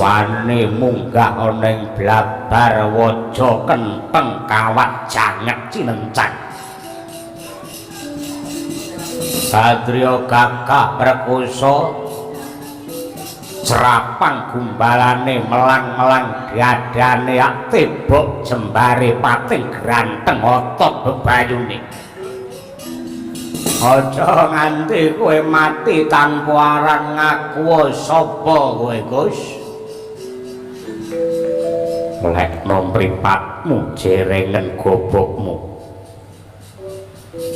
wani munggah ana ing blabar waja kenteng kawat janget cinencang Satria gagah perkoso cerapang gumbalane melang-melang diadane ak tebok jembare pating granteng otot bebayune aja nganti kowe mati tanpa aran ngaku sapa kowe Gus lekno mripatmu jerengen gobokmu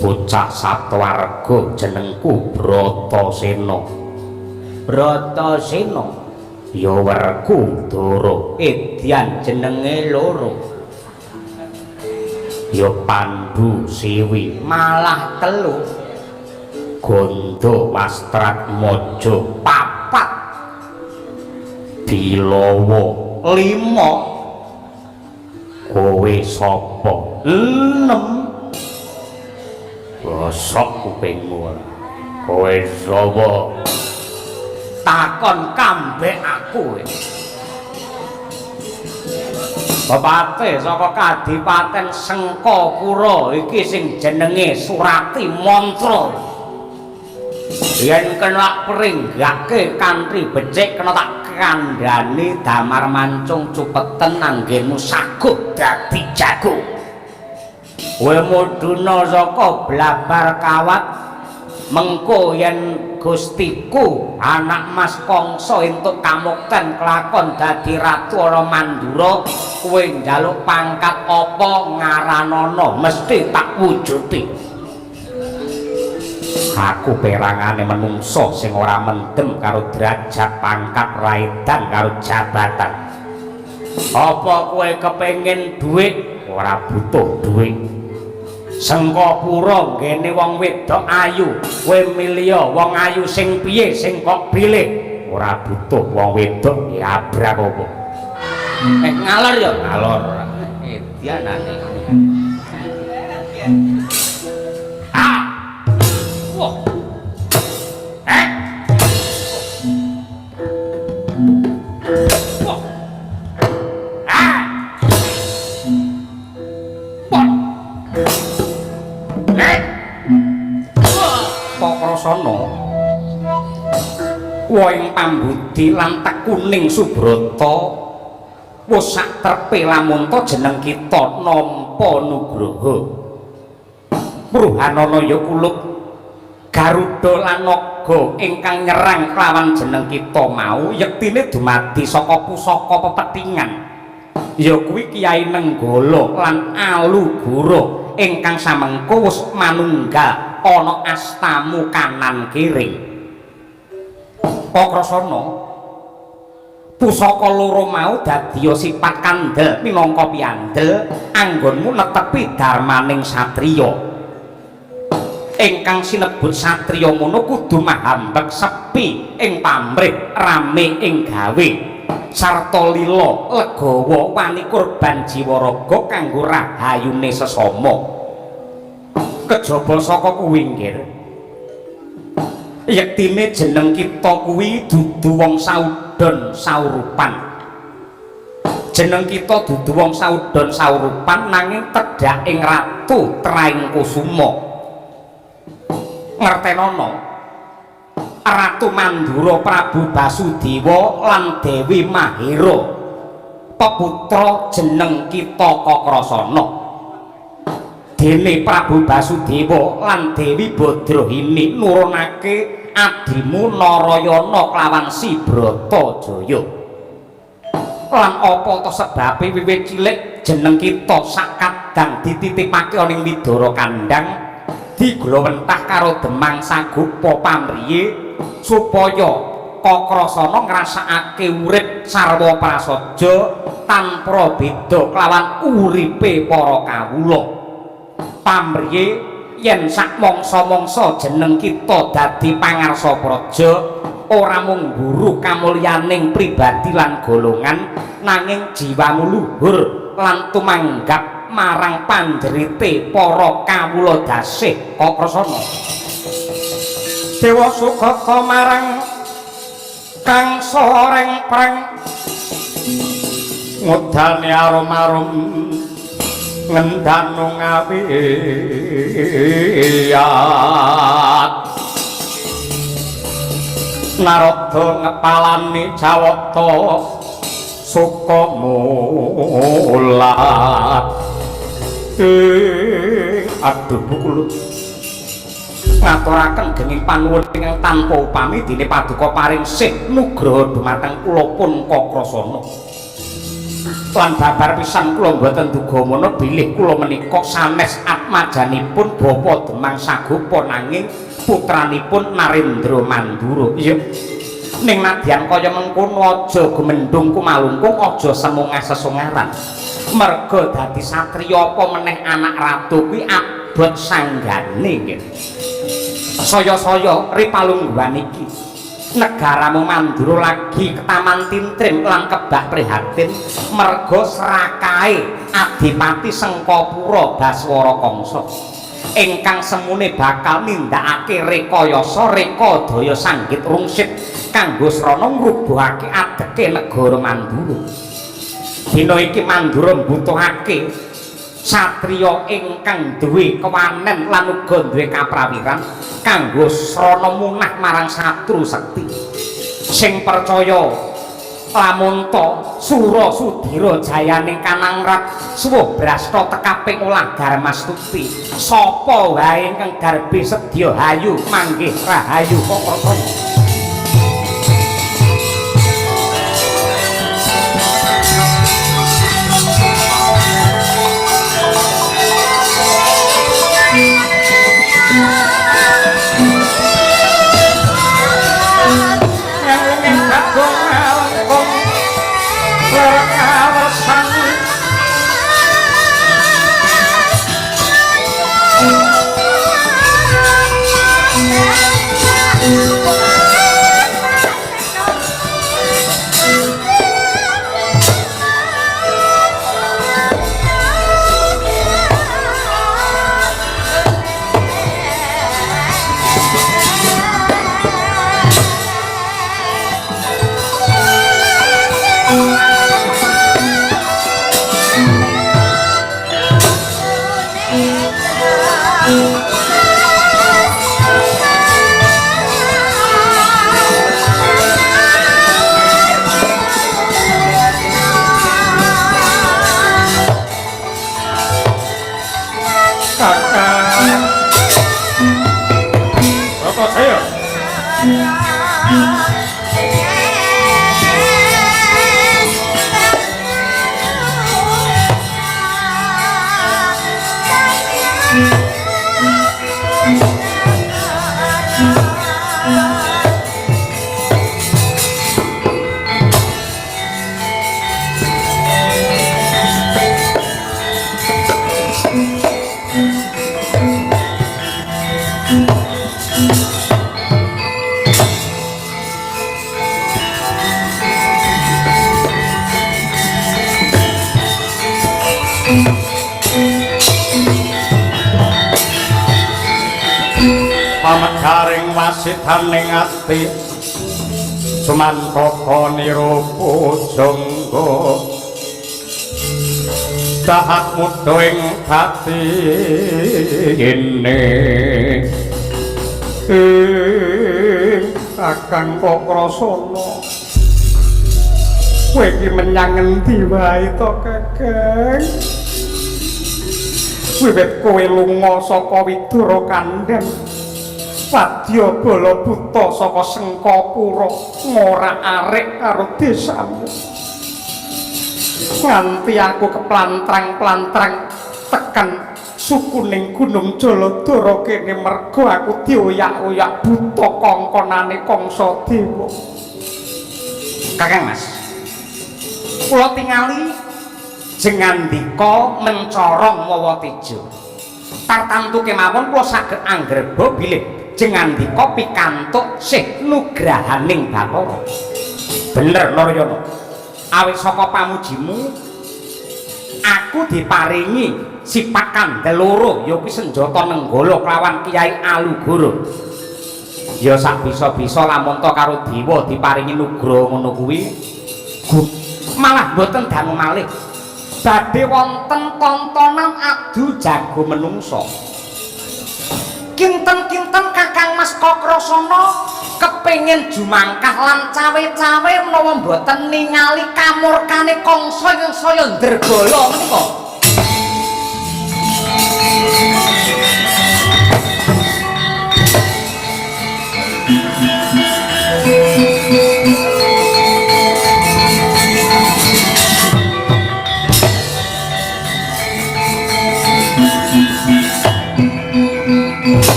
bocah Satwarga jenengku Bratasena Bratasena ya werku Dara Edyan jenenge loro ya Pandhu Siwi malah telu Gondo Wastrat Maja papat Bilawa 5 kowe sapa 6 gosok kupingmu kowe sapa takon kambek aku Bapate saka Kadipaten Sengkapura iki sing jenenge Surati Mantra yen kena pringgake kanthi becik kena tak kandhani damar mancung cupeten anggenmu saguh dadi jago kowe mudhuna saka blabar kawat mengko yen Gustiku anak Mas Kangsa entuk kamukten kelakon dadi ratu ana Mandura kowe njaluk pangkat apa ngaranana mesti tak wujuti aku perangane menungso sing ora mendem karo derajat pangkat raidan karo jabatan apa kowe kepengin dhuwit ora butuh dhuwit Sengkapura ngene wong wedok ayu kowe milih wong ayu sing piye sing kok pilih ora butuh wong wedok ya abrak apa ngalor ya ngalor edianane wah Pokrasana woing pambudi lan tekuning Subrata wis sak trepe lamun to jeneng kita nampa nugraha Pruhanana ya kuluk Garuda lan naga ingkang nyerang kelawan jeneng kita mau yektine dumadi saka pusaka pepethingan ya kuwi Kyai Nenggala lan Alugara ingkang samengko wis manunggal ana astamu kanan kiri Pokrasana pusaka loro mau dadi sifat kandel minangka piandel anggonmu netepi darmaning satriya ingkang sinebut satriya ngono kudu mahambek sepi ing pamrih rame ing gawe sarta lila legawa wani kurban jiwa raga kanggo rahayune sesama kejaba saka kuwi nggih yektine jeneng kita kuwi dudu wong saudon saurupan jeneng kita dudu wong saudon saurupan nanging tedhak ing ratu traing kusuma ngertenono Ratu Mandura Prabu Basudewa lan Dewi Mahira peputra jeneng kita Kakrasana dene Prabu Basudewa lan Dewi Badrahini nurunake adimu Narayana klawan Si Bratajaya lan apa to sebabe wiwit cilik jeneng kita sakadang dititipake ana ing Widara Kandhang diglowentah karo Demang Sagopa pamriye supaya Kakrasana ngrasakake urip sarwa prasaja tanpa beda kelawan uripe para kawula pamriye yen sak mangsa-mangsa jeneng kita dadi pangarsa praja ora mung mburu kamulyaning pribadi lan golongan nanging jiwamu luhur lan tumanggap marang pandrite para kawula dasih Kakrasana Dewa Sugata marang kang soreng preng ngudane arom-arom ngendanu ngawiyat Narada ngepalani Jawata suka mulat aduh bukulut ngaturaken genging panuwun ingkang tanpa upami dene paduka paring sih nugraha dumateng kula pun Kakrasana lan babar pisan kula mboten dugamana bilih kula menika sanes atmajanipun Bapa Demang Sagopa nanging putranipun Narendra Mandura iya ning nadyan kaya mengkono aja gumendhung kumalungkung aja semungas sesungaran merga dadi satriya apa meneh anak ratu kuwi abot sanggane nggih saya-saya ripalungguhan iki negaramu Mandura lagi ketaman tintrim lan kebak prihatin merga serakahe Adipati Sengkapura Baswara Kangsa ingkang semune bakal nindakake rekayasa reka daya sanggit rungsit kanggo srana ngrubuhake adeke negara Mandura. Dina iki Mandura mbutuhake satriya ingkang duwe kewanen lan uga duwe kaprawiran kanggo srana munah marang satru sekti. Sing percaya lamun to Sura Sudira jayane Kanangrat suwuh brasta tekaping ulah Garmastuti sapa wae ingkang garbe sedya hayu manggih rahayu Kakrasana pamekaring wasitaning ati sumantaka nirupa jangga dahat mudha ing batine Kakang Kakrasana kowe iki menyang endi wae to Kakang wiwit kowe lunga saka Widara Kandhan Wadya Bala Buta saka Sengkapura ngora arek karo desamu nganti aku keplantrang-plantrang tekan sukuning Gunung Jaladara kene merga aku dioyak-oyak buta kongkonane Kangsa Dewa. Kakang Mas, kula tingali jengandika mencorong mawa tejo. Tartamtu kemawon kula saged anggreba bilih jengandika pikantuk sih nugrahaning Bathara. Bener Narayana. Awit saka pamujimu aku diparingi sipak kandel loro ya kuwi senjata nenggala kelawan Kyai Alugara. Ya sak bisa-bisa lamun to karo dewa diparingi nugraha ngono kuwi malah mboten dangu malih badhe wonten tontonan adu jago menungso. Kinten-kinten Kakang Mas Kakrasana kepengin jumangkah lan cawe-cawe menawa mboten ningali kamurkane kangsa ing saya ndregala menika.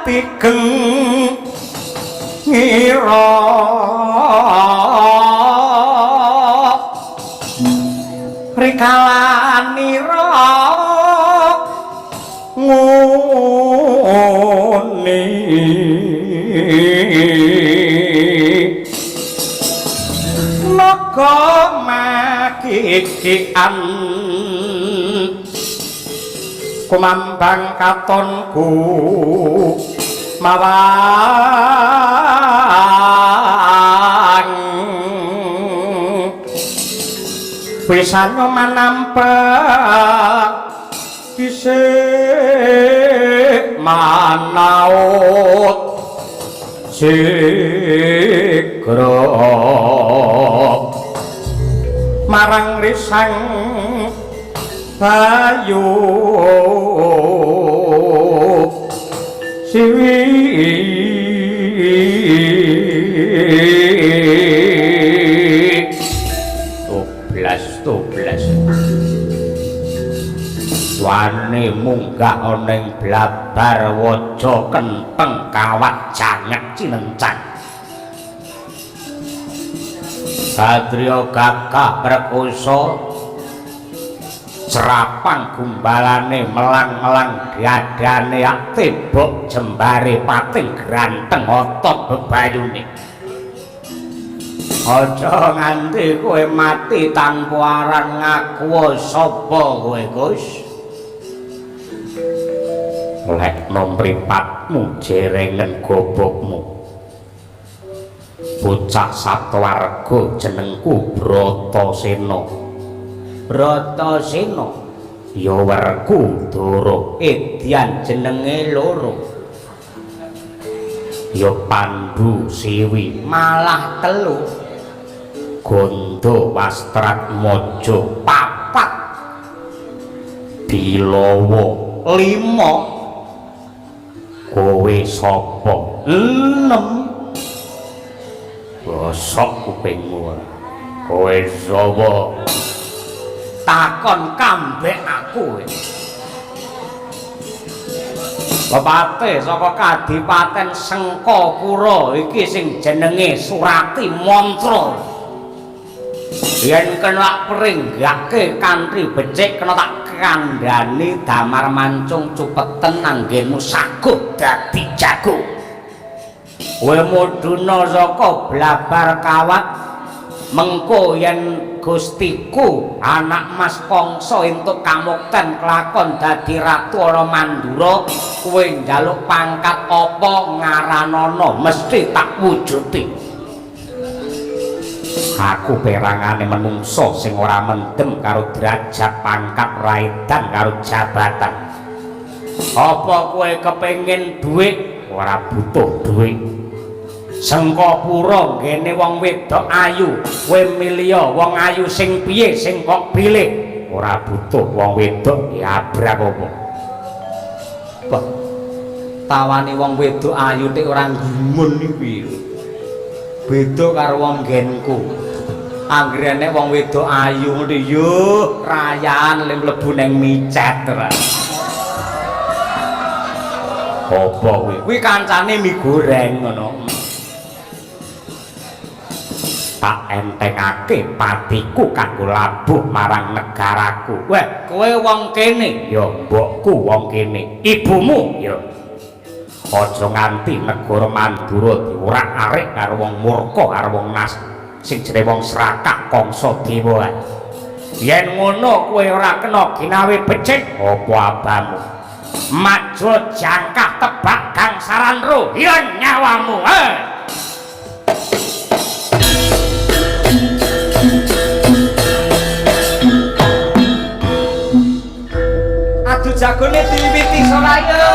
Tigeng ngira rikalanira nguni naga makikian kumambang katonku mawang pisanyo manampak dhisik manaut sigra marang risang bayu siwi toblas wani munggah oneng blabar waja kenteng kawat janget cinencang Satria gagah perkoso cerapang gumbalane melang-melang dadane tembok jembare pating granteng otot bebayune. Aja nganti kowe mati tanpa aran ngaku sapa kowe, Gus. Lekno mripatmu jerengen gobokmu. Bocah Satwarga jenengku Bratasena. Bratasena ya Werkudara, Edyan jenenge loro. Ya Pandhu Siwi malah telu. Ganda Wastratmaja papat. Bilawa 5. Kowe sapa? 6. Bosok kupingmu. Kowe sapa? Takon kambek aku. Bapate saka Kadipaten Sengkapura iki sing jenenge Surati Mantra. Yen kena pringgake kanthi becik kena tak kandhani damar mancung cupeten anggenmu saguh dadi jago. Kowe mudhuna saka blabar kawat mengko yen Gustiku anak Mas Kangsa entuk kamukten kelakon dadi ratu ana Mandura, kowe njaluk pangkat apa ngaranana mesti tak wujuti. Aku perangane menungso sing ora mendem karo derajat pangkat raedan karo jabatan. Apa kowe kepengin dhuwit? Ora butuh dhuwit. Sengkapura ngene wong wedok ayu, kowe milih wong ayu sing piye sing kok pilih? ora butuh wong wedok diabrak apa. Wah, tawani wong wedok ayu nek ora gumun iki. Beda karo wong genku. Anggere nek wong wedok ayu ngono yo rayan le mlebu ning micet ora. Apa kuwi? Kuwi kancane mie goreng ngono. Tak entengake patiku kanggo labuh marang negaraku. Weh, kowe wong kene. Ya mbokku wong kene. Ibumu ya. Aja nganti negara Mandura diurak-arik karo wong murka karo wong nas sing jenenge wong serakah kangsa dewa. Yen ngono kowe ora kena ginawe becik apa abamu. Maju jangkah tebak gangsaran ro ilang nyawamu. Adu jagone diwiwiti Soraya.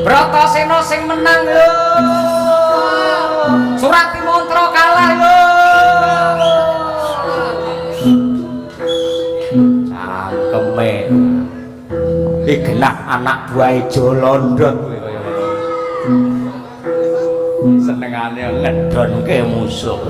Bratasena sing menang lho. Surati mantra kalah lho. Cangkeme. Iki genah anak buahe Jolondot kuwi kaya ngono. Senengane ngedonke musuh.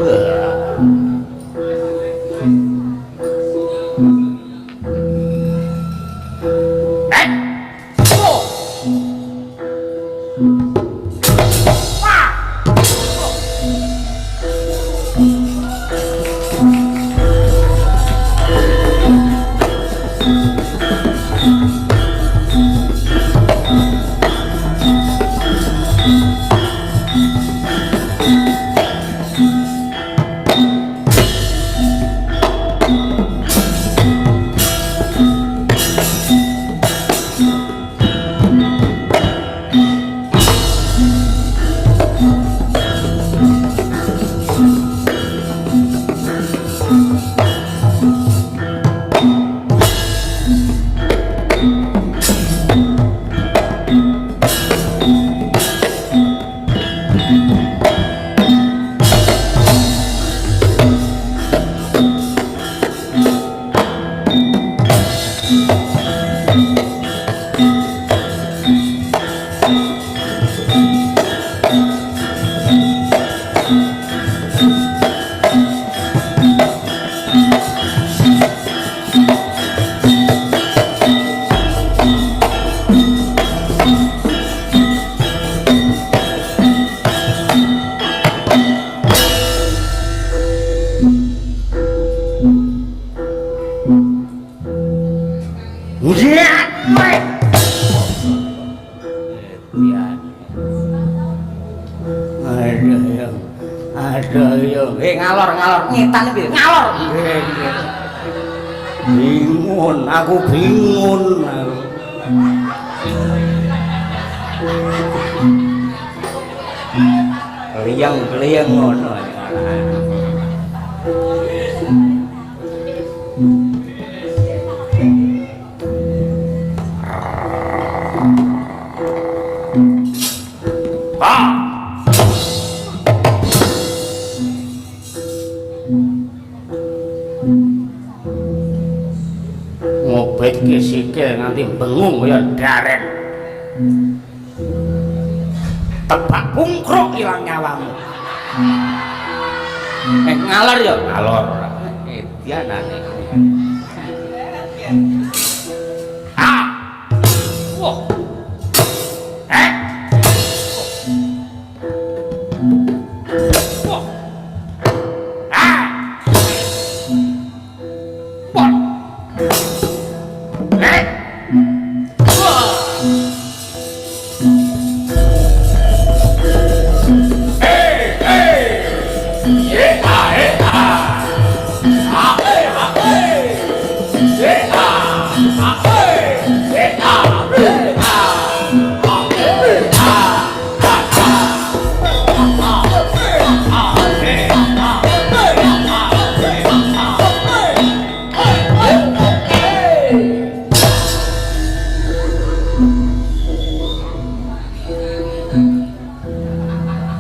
Ngalor ngetan iki ngalor. Bingun, aku bingun. Liyang ngono. Ngobetke sikil nganti bengung kaya daren. Tebak bungkruk ilang nyawamu. Ngalor ya ngalor. Dianane. Wah. Wah.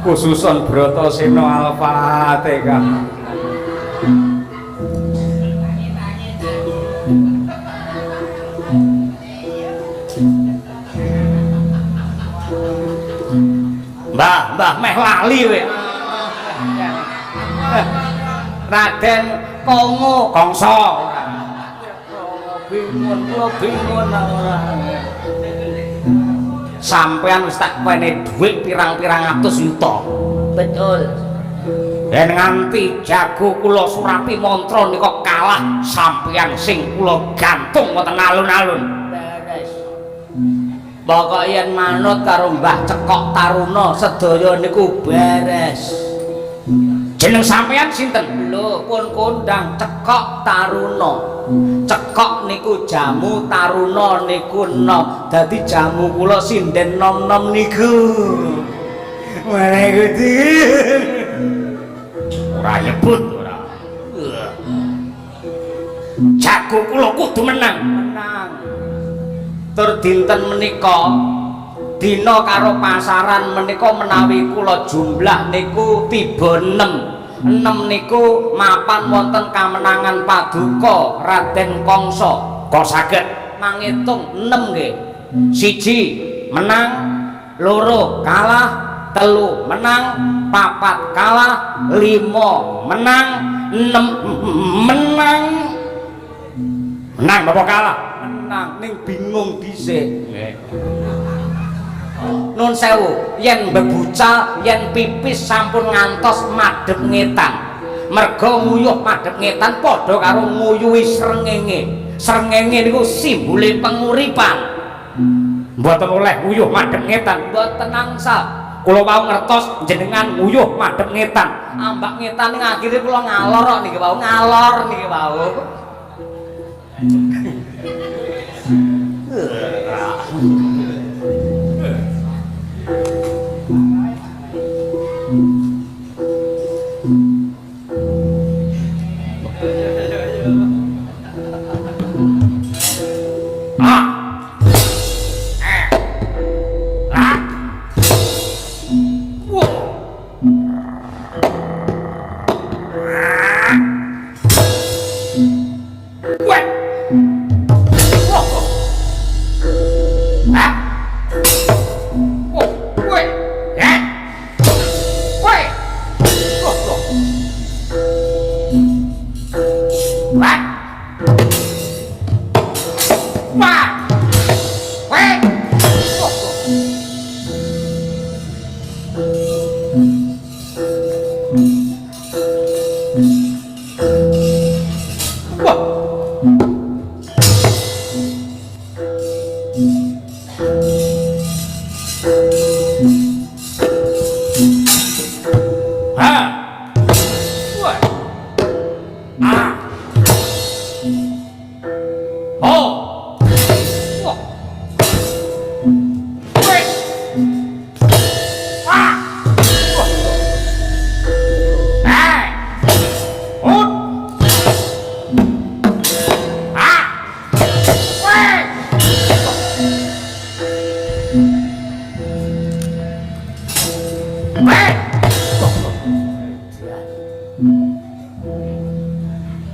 Khususon Bratasena Al-Fatihah. Mbah meh lali kowe. Raden Kongo Kongso. Bingung ora. Sampean wis tak kene dhuwit pirang-pirang atus yuta. Betul. Dan nganti jago kula surapi mantra nika kalah sampeyan sing kula gantung wonten alun-alun. Beres. Pokok yen manut karo Mbah Cekok Taruna sedaya niku beres. Jeneng sampeyan sinten? Lho, pun kondang Cekok Taruna. Cekok niku jamu, Taruna niku nom. Dadi jamu kula sinden nom-nom niku. Mana kudu. Ora nyebut ora. Jago kula kudu menang. Menang. Tur dinten menika dina karo pasaran menika menawi kula jumlah niku tiba 6. 6 niku mapan wonten kamenangan paduka Raden Kongso. Kok saged Mangitung 6 nggih. 1 menang, 2 kalah, 3 menang, 4 kalah, 5 menang, 6 menang. menang apa kalah? Menang ning bingung dhisik. Nun sewu, yen bebucal, yen pipis sampun ngantos madhep ngetan. Merga nguyuh madhep ngetan padha karo nguyuhi srengenge. Srengenge niku simbole penguripan. Mboten oleh nguyuh madhep ngetan. Mboten angsal. Kula wau ngertos jenengan nguyuh madhep ngetan. Ambak ngetan ning akhire kula ngalor kok niki wau, ngalor niki wau.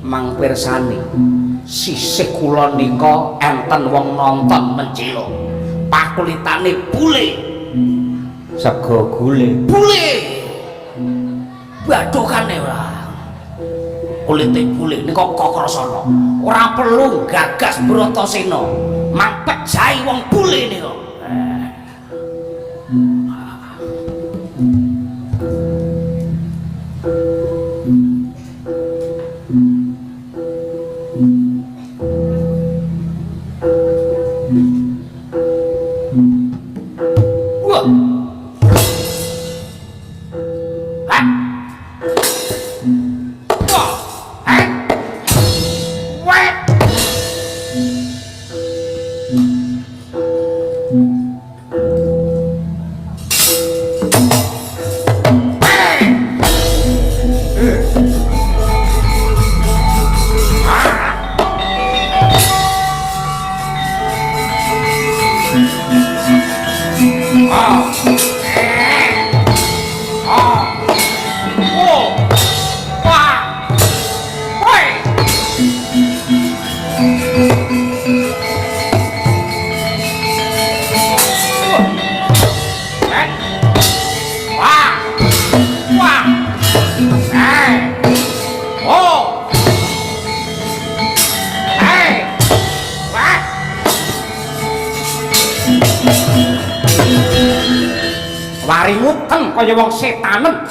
Mang pirsani sisih kula nika enten wong nonton mencila pakulitane bule sego gule bule badokane ora kulite bule nika Kakrasana ora perlu gagas Bratasena mang pejahi wong bule nika. paringuten kaya wong setanen.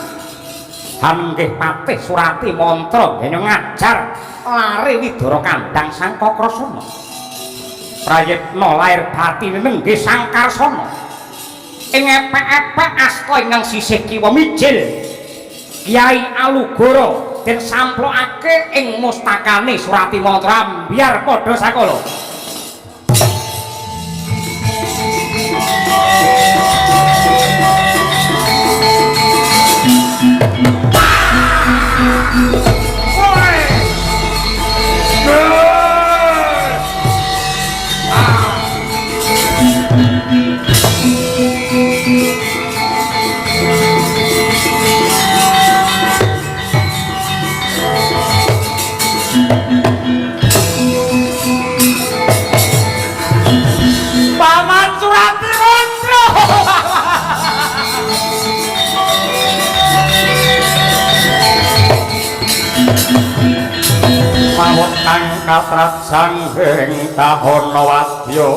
Hanggih patih Surati mantra dene ngajar lare widara kandhang Sang Kakrasana. Prayitna lair batine nenggih Sang Karsana. Ing epek-epek asta ingkang sisih kiwa mijil Kyai Alugara den samplokake ing mustakane Surati mantra biar padha sakala. Paman Surati mantra. Mawon kang katrasan ing tahana wadya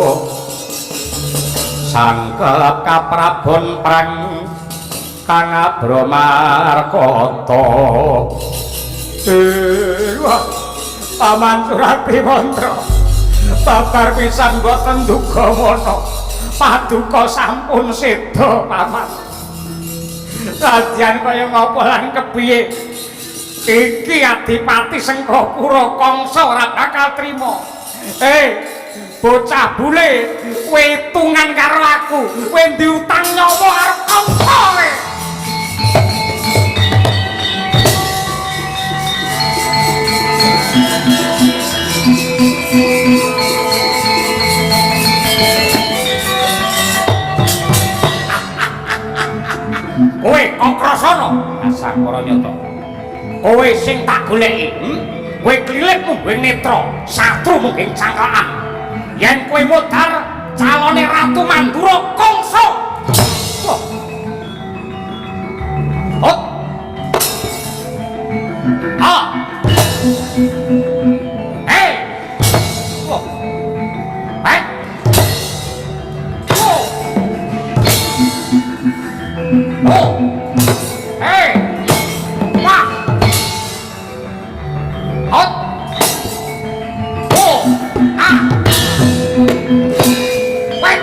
sangkep kaprabon prang kang Abramarkata. Wah, Paman Surati mantra babar pisan boten duka wana paduka sampun seda Paman. Kadyan kaya ngapa lan kepiye iki Adipati Sengkapura Kangsa ora bakal trima. Bocah bule kowe tungan karo aku, kowe diutang nyawa karo Kangsa kowe. Kowe Kakrasana asar Paranyata. Kowe sing tak goleki, kowe klilik mungging netra, satru mungging cangklaan. Yen kowe modal calone Ratu Mandura Kangsa. Oh. Ah. Hey. Oh. Hey. Oh. Oh. Hey. Wah. Hot. Oh. Ah. Wait.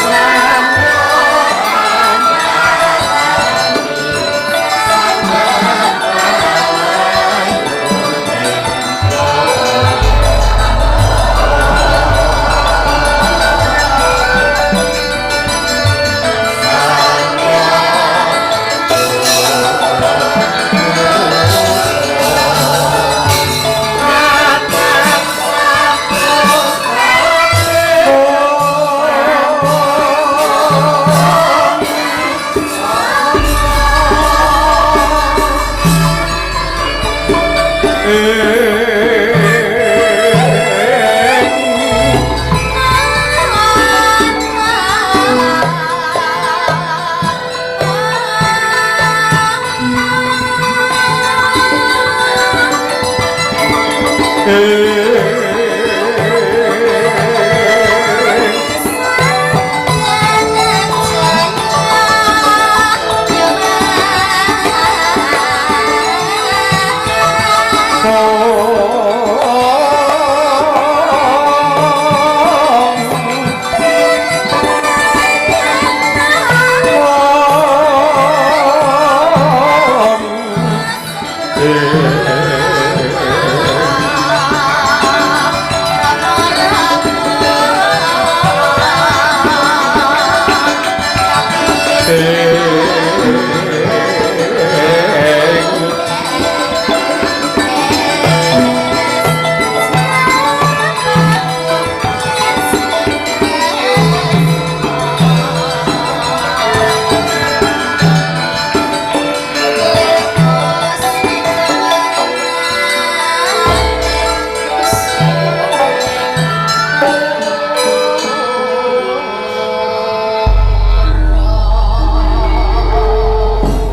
Sa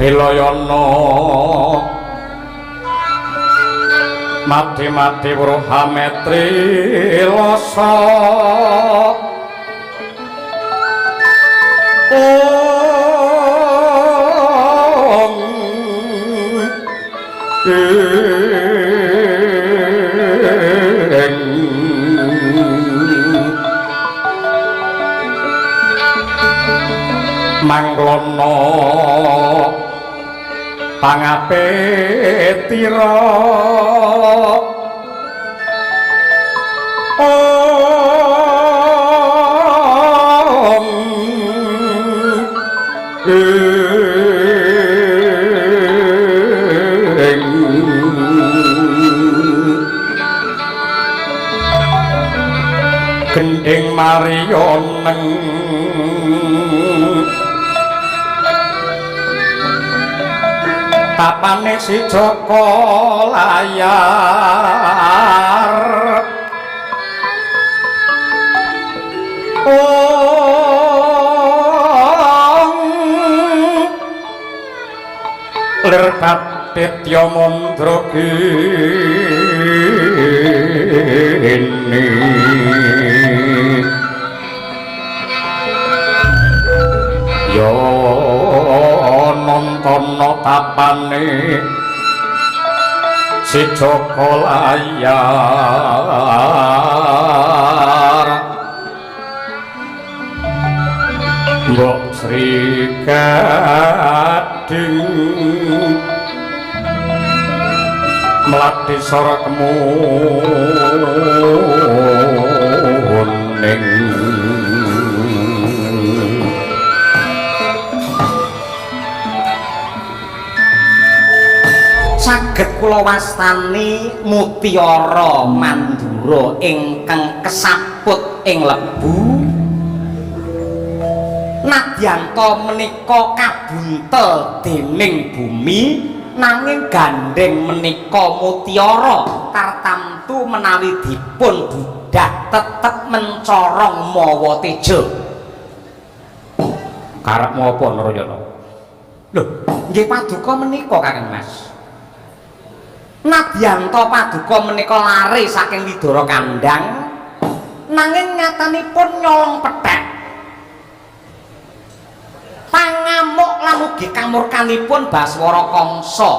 Ilayana mati-mati Wruha Metri Lasa Manglana pangapetira gending mariyoneng tapane si Joko layar lir Patitya Mandra kene yo nontono tapane si Joko layar Mbok Sri Gading melati sora kemuning saged kula wastani Mutiara Mandura ingkang kesaput ing lebu nadyanto menika kabuntel dening bumi nanging gandeng menika mutiara tartamtu menawi dipun budhak tetep mencorong mawa teja karep apa Narayana lho nggih paduka menika Kakang Mas nadyanto paduka menika lare saking widara kandhang nanging nyatanipun nyolong pethek pangamuk lan ugi kamurkanipun Baswara Kangsa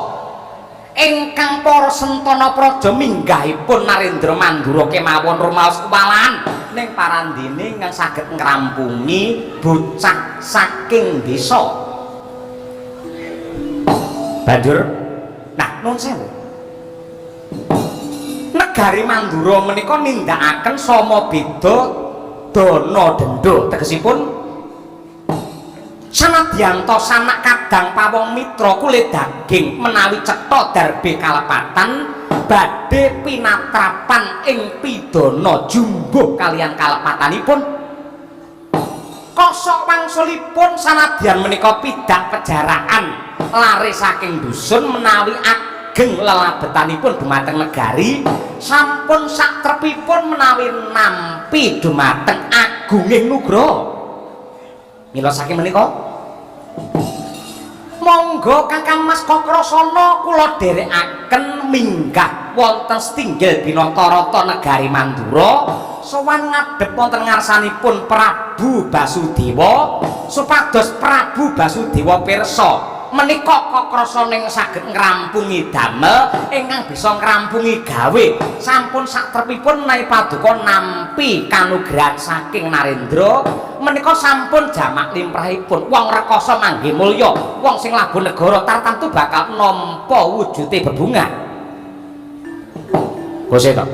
ingkang para sentana praja minggahipun Narendra Mandura kemawon rumaos kuwalan ning parandene ingkang saged ngrampungi bocah saking desa banjur nah nun sewu negari Mandura menika nindakaken sama beda dana denda tegesipun sanadyanto sanak kadang pawong mitra kulit daging menawi cetha darbe kalepatan badhe pinatrapan ing pidana jumbuh kaliyan kalepatanipun kosok wangsulipun sanadyan menika pidak pejaraan lare saking dusun menawi ageng lelabetanipun dumateng negari sampun satrepipun menawi nampi dumateng agunging nugra mila saking menika monggo Kakang Mas Kakrasana kula dherekaken minggah wonten setinggil Binotarata negari Mandura sowan ngadhep wonten ngarsanipun Prabu Basudewa supados Prabu Basudewa pirsa menika kakrasaning saged ngrampungi damel ingkang bisa ngrampungi gawe sampun satrepipun menawi paduka nampi kanugrahan saking Narendra menika sampun jamak limrahipun wong rekoso mangge mulya wong sing labuh negara tartamtu bakal nampa wujude bebungah Gusti to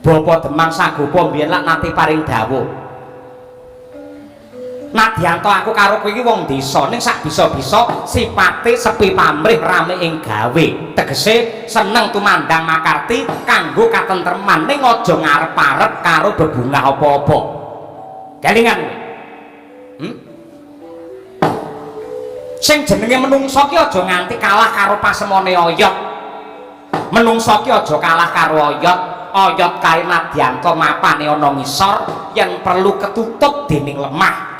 Bapa Demang Sagopa mbiyen lak nate paring dawuh Nadyanto aku karo kowe iki wong desa ning sak bisa-bisa sipate sepi pamrih rame ing gawe tegese seneng tumandang makarti kanggo katentreman ning aja ngarep-arep karo bebungah apa-apa kelingan sing jenenge menungsa ki aja nganti kalah karo pasemone oyot menungsa ki aja kalah karo oyot kae Nadyanto mapane ana ngisor yen perlu ketutup dening lemah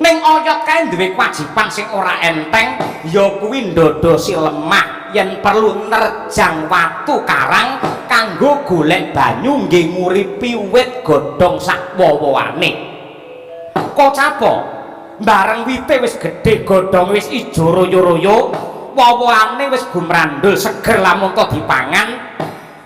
ning oyot kae duwe kewajiban sing ora enteng ya kuwi ndodosi lemah yen perlu nerjang watu karang kanggo golek banyu nggih nguripi wit godhong sak wowoane kocapa bareng wite wis gedhe godhong wis ijo royo-royo wowoane wis gumrandul seger lamun to dipangan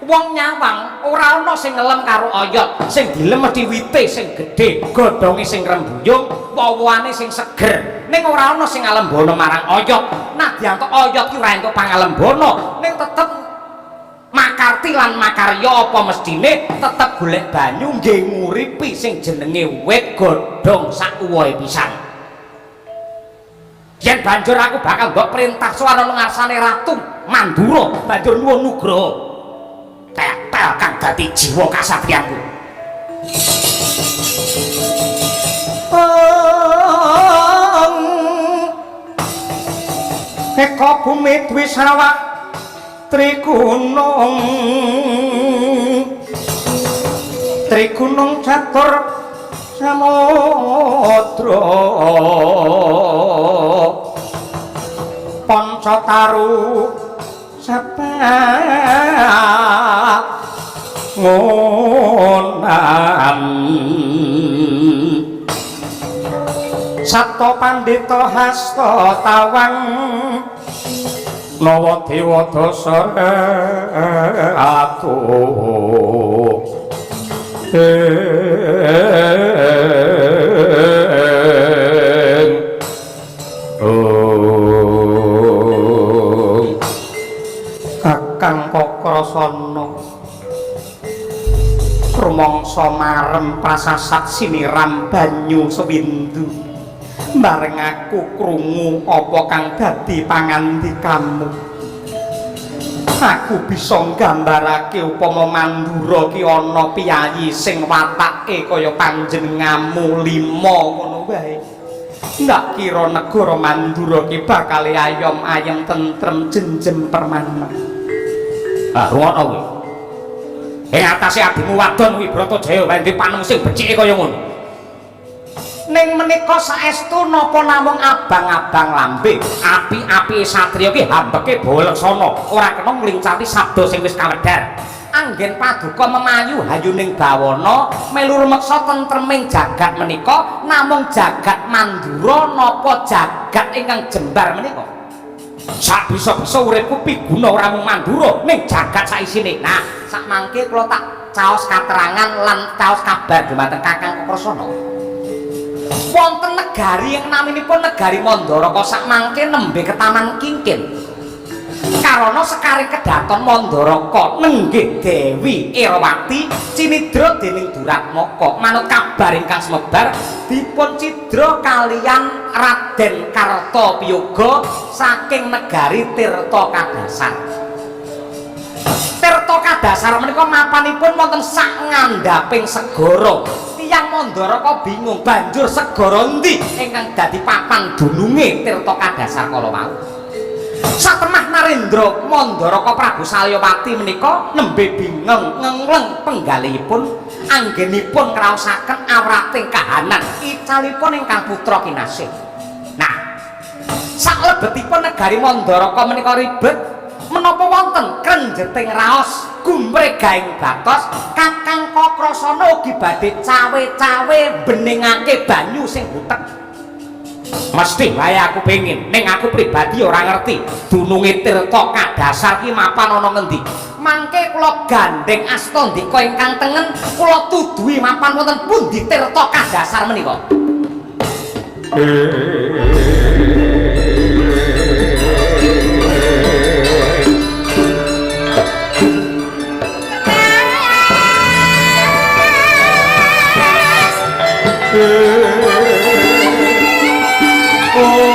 wong nyawang ora ana sing ngelem karo oyot sing dilem mesti wite sing gedhe godhonge sing rembuyung wowoane sing seger ning ora ana sing alembono marang oyot nadyanto oyot ki ora entuk pangalembono ning tetep makarti lan makarya apa mestine tetep golek banyu nggih nguripi sing jenenge wit godhong sak uwohe pisan yen banjur aku bakal mbok perintah suwana ngarsane Ratu Mandura banjur nuwun nugraha tetel kang dadi jiwa kasatriyanku eka bumi dwi sawah trigunung catur samudra Pancataru ngonan Sabta Pandita hasta tawang Nawa dewa dasa aku Kakang Kakrasana rumangsa marem prasasat siniram banyu sewindu bareng aku krungu apa kang dadi pangandikamu aku bisa nggambarake upama Mandura ki ana piyayi sing watake kaya panjenenganmu lima ngono wae ndak kira negara Mandura ki bakal ayom-ayem tentrem jenjem permana ngono kuwi ing atase adimu wadon Wibratajaya wae panung sing becike kaya ngono ning menika saestu napa namung abang-abang lambe api-api satriya ki hambeke Balaksana ora kena nglincati sabda sing wis kawedhar anggen paduka memayu hayuning bawana melu rumeksa tentreming jagat menika namung jagat Mandura napa jagat ingkang jembar menika sak bisa-bisa uripku piguna ora mung Mandura ning jagat saisine nah sak mangke kula tak caos katerangan lan caos kabar dumateng Kakang Kakrasana wonten negari yang naminipun negari Mandaraka sak mangke nembe ketaman kingkin karana sekari kedaton Mandaraka nenggih Dewi Irawati cinidra dening Duratmaka manut kabar ingkang semebar dipun cidra kaliyan Raden Kartapiyoga saking negari Tirta Kadasar Tirta Kadasar menika mapanipun wonten sak ngandhaping segara tiyang Mandaraka bingung banjur segara endi ingkang dadi papan dununge Tirta Kadasar kala wau satemah Narendra Mandaraka Prabu Salyawati menika nembe bingung ngengleng penggalihipun anggenipun ngraosaken awrating kahanan icalipun ingkang putra kinasih nah saklebetipun negari Mandaraka menika ribet menapa wonten krenjeting raos gumpregaing batos Kakang Kakrasana ugi badhe cawe-cawe beningake banyu sing butek. Mesti wae aku pengin, ning aku pribadi ora ngerti dununge Tirta Kadasar ki mapan ana ngendi. Mangke kula gandeng asta ndika ingkang tengen kula tuduhi mapan wonten pundi Tirta Kadasar menika. Oh